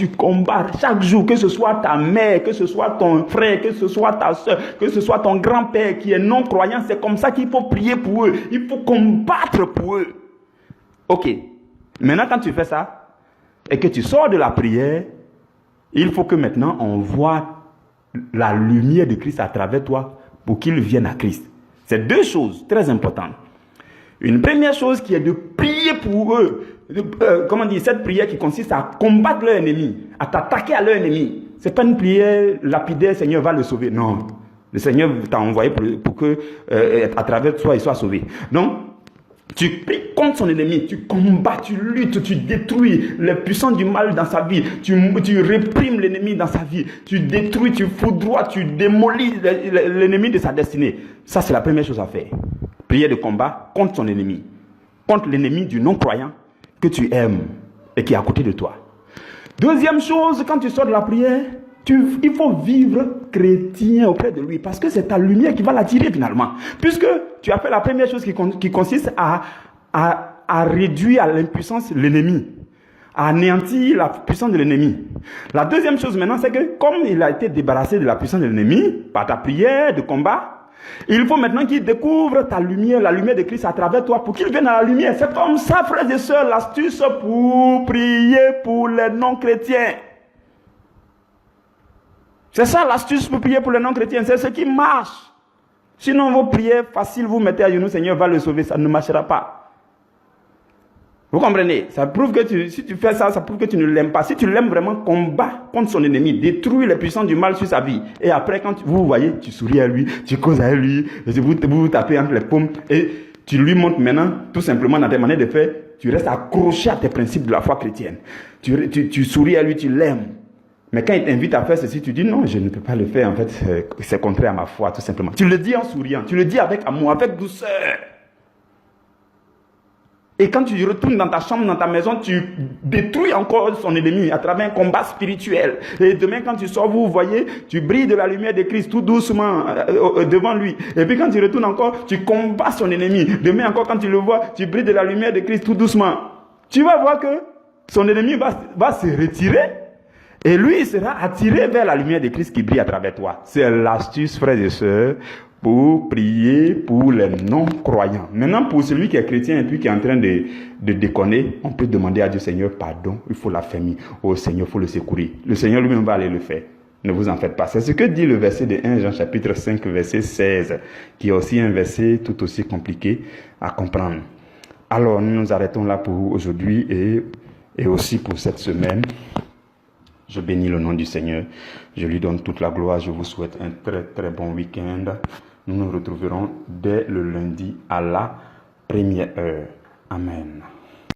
A: Chaque jour, que ce soit ta mère, que ce soit ton frère, que ce soit ta soeur, que ce soit ton grand-père qui est non-croyant, c'est comme ça qu'il faut prier pour eux. Il faut combattre pour eux. Ok. Maintenant, quand tu fais ça, et que tu sors de la prière, il faut que maintenant on voit la lumière de Christ à travers toi pour qu'il vienne à Christ. C'est deux choses très importantes. Une première chose qui est de prier pour eux. Cette prière qui consiste à combattre leur ennemi, à t'attaquer à leur ennemi. Ce n'est pas une prière lapidaire, Seigneur va le sauver. Non. Le Seigneur t'a envoyé pour que, à travers toi, il soit sauvé. Donc, tu pries contre son ennemi, tu combats, tu luttes, tu détruis les puissants du mal dans sa vie, tu réprimes l'ennemi dans sa vie, tu détruis, tu foudroies, tu démolis l'ennemi de sa destinée. Ça, c'est la première chose à faire. Prière de combat contre son ennemi, contre l'ennemi du non-croyant que tu aimes et qui est à côté de toi. Deuxième chose, quand tu sors de la prière, il faut vivre chrétien auprès de lui parce que c'est ta lumière qui va l'attirer finalement. Puisque tu as fait la première chose qui consiste à réduire à l'impuissance l'ennemi, à anéantir la puissance de l'ennemi. La deuxième chose maintenant, c'est que comme il a été débarrassé de la puissance de l'ennemi par ta prière de combat, il faut maintenant qu'il découvre ta lumière, la lumière de Christ à travers toi pour qu'il vienne à la lumière. C'est comme ça, frères et sœurs, l'astuce pour prier pour les non-chrétiens. C'est ça l'astuce pour prier pour les non-chrétiens, c'est ce qui marche. Sinon, vos prières faciles, vous mettez à genoux, Seigneur va le sauver, ça ne marchera pas. Vous comprenez? Ça prouve que si tu fais ça, ça prouve que tu ne l'aimes pas. Si tu l'aimes vraiment, combat contre son ennemi, détruis les puissants du mal sur sa vie. Et après, quand vous voyez, tu souris à lui, tu causes avec lui, vous tapez entre les paumes, et tu lui montres maintenant, tout simplement dans tes manières de faire, tu restes accroché à tes principes de la foi chrétienne. Tu souris à lui, tu l'aimes. Mais quand il t'invite à faire ceci, tu dis non, je ne peux pas le faire, en fait, c'est contraire à ma foi, tout simplement. Tu le dis en souriant, tu le dis avec amour, avec douceur. Et quand tu retournes dans ta chambre, dans ta maison, tu détruis encore son ennemi à travers un combat spirituel. Et demain, quand tu sors, vous voyez, tu brilles de la lumière de Christ tout doucement devant lui. Et puis quand tu retournes encore, tu combats son ennemi. Demain encore, quand tu le vois, tu brilles de la lumière de Christ tout doucement. Tu vas voir que son ennemi va se retirer. Et lui, il sera attiré vers la lumière de Christ qui brille à travers toi. C'est l'astuce, frères et sœurs, pour prier pour les non-croyants. Maintenant, pour celui qui est chrétien et puis qui est en train de déconner, on peut demander à Dieu, Seigneur, pardon, il faut l'affermir. Oh Seigneur, il faut le secourir. Le Seigneur lui-même va aller le faire. Ne vous en faites pas. C'est ce que dit le verset de 1 Jean chapitre 5, verset 16, qui est aussi un verset tout aussi compliqué à comprendre. Alors, nous nous arrêtons là pour aujourd'hui et aussi pour cette semaine. Je bénis le nom du Seigneur. Je lui donne toute la gloire. Je vous souhaite un très très bon week-end. Nous nous retrouverons dès le lundi à la première heure. Amen.